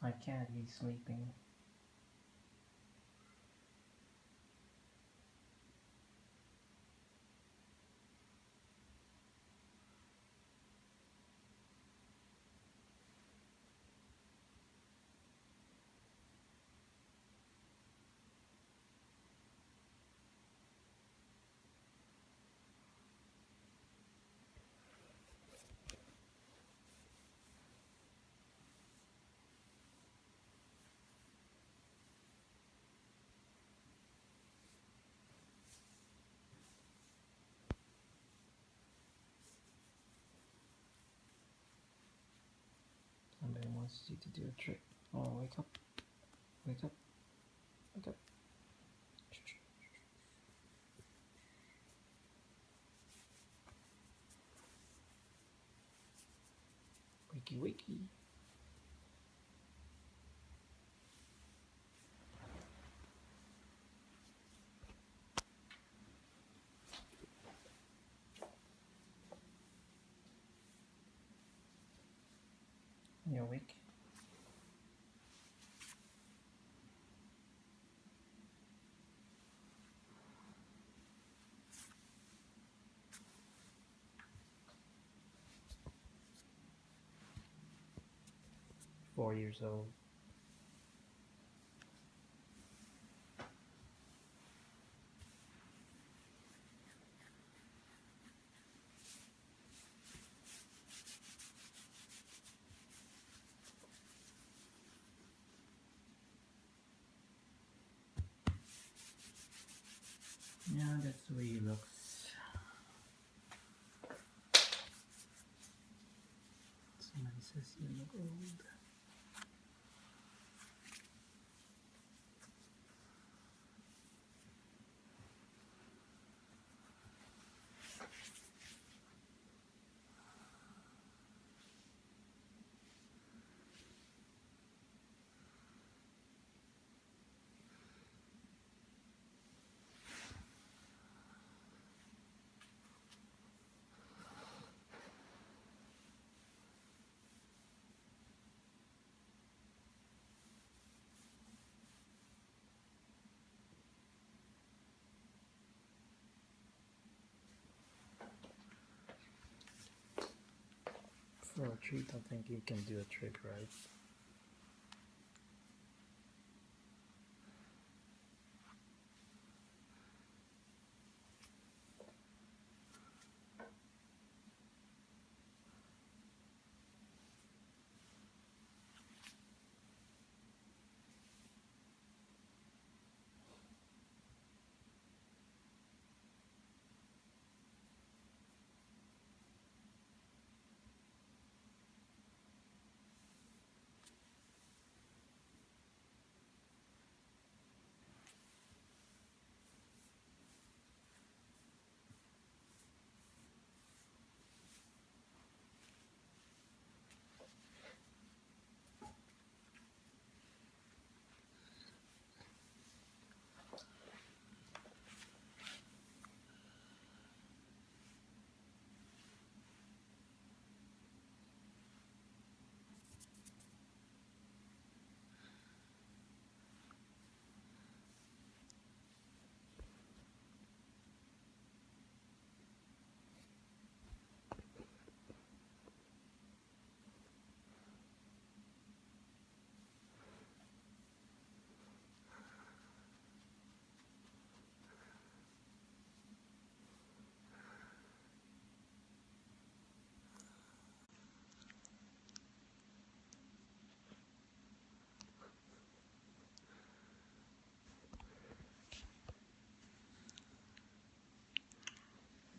My cat is sleeping. Somebody wants you to do a trick. Oh, wake up. Wake up. Wake up. Wakey wakey. You awake? .4 years old. Yeah, that's the way he looks. Somebody says you look old. For a treat, I think you can do a trick, right?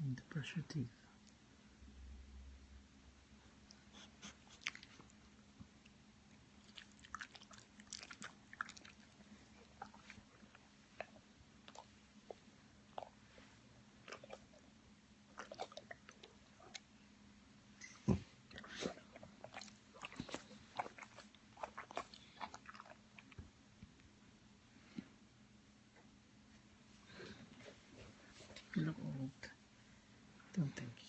You need to brush your teeth. You look old. Don't think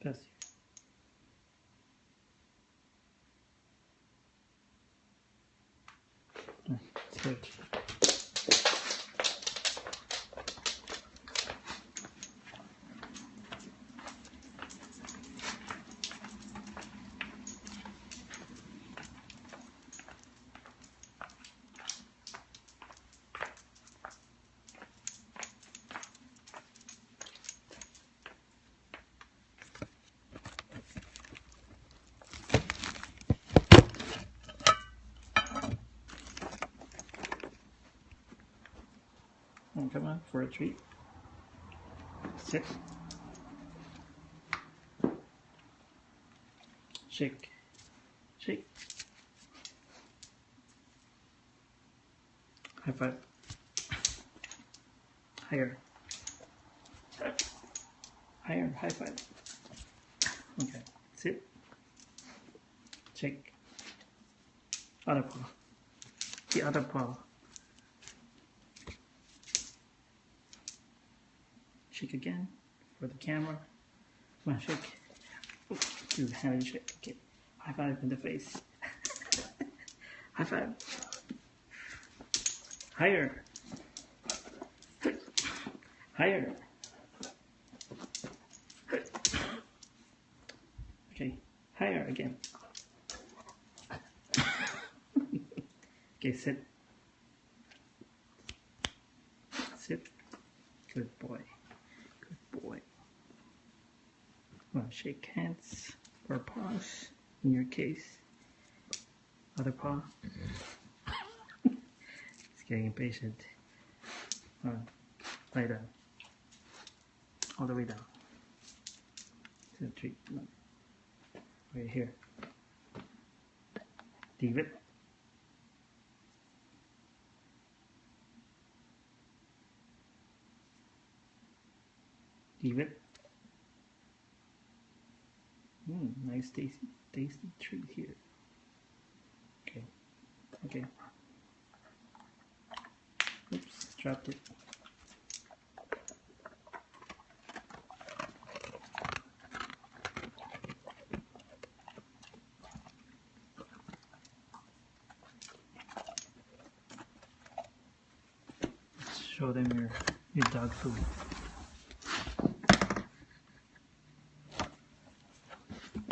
Bless you. Sit. And come on for a treat. Sit. Shake. Shake. High five. Higher. Higher. High five. Okay. Sit. Shake. Other paw. The other paw. Shake again for the camera. Come on, shake. Ooh, do hand shake. Okay. High five in the face. High five. Higher. Higher. Okay. Higher again. Okay, sit. Sit. Good boy. Good boy. Well, shake hands or paws in your case. Other paw. It's getting impatient. Lie down. All the way down. 2, 3. No. Right here. Leave it. Leave it. Nice tasty treat here. Okay. Okay. Oops, dropped it. Show them your dog food.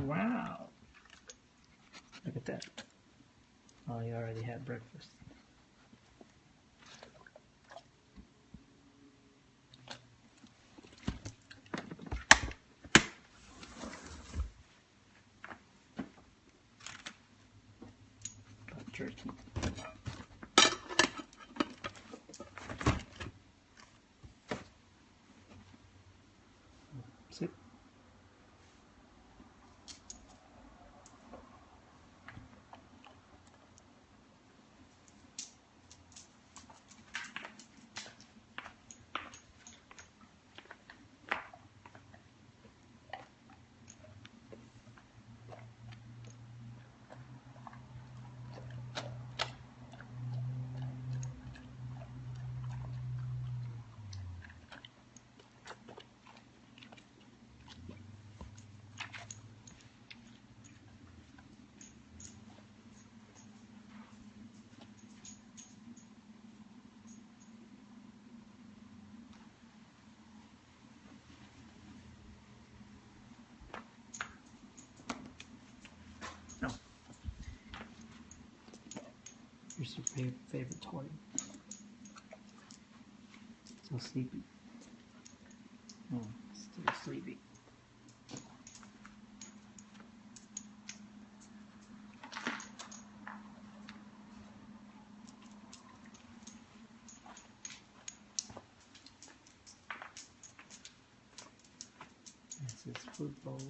Wow! Look at that. Oh, you already had breakfast. Jerky. Sit. No. Here's your favorite toy. So sleepy. Oh, still sleepy. That's his food bowl.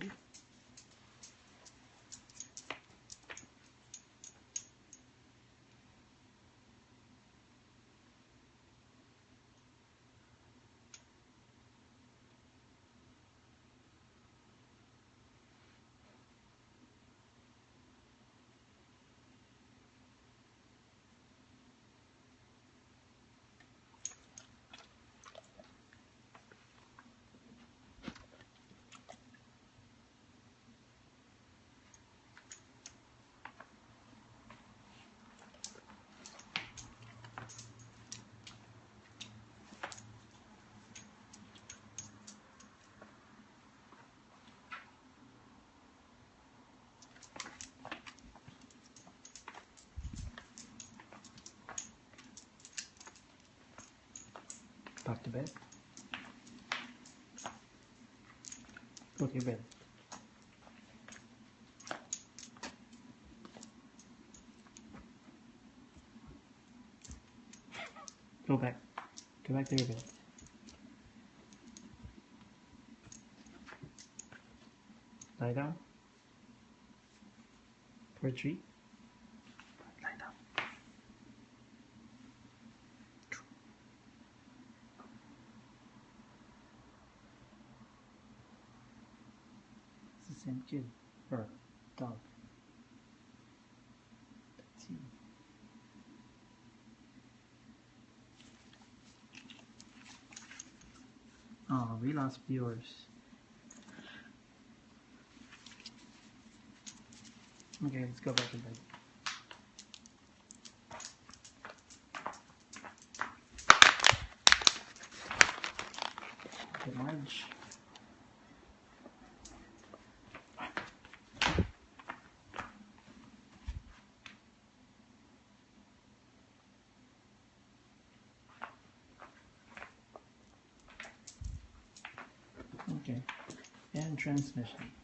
back to bed. Go to your bed. Go back. Go back to your bed. Lie down. For a treat. Lie down. It's the same kid. Or dog. That's you. Oh, we lost viewers. Okay, let's go back to bed. Get Marge. Okay, and transmission.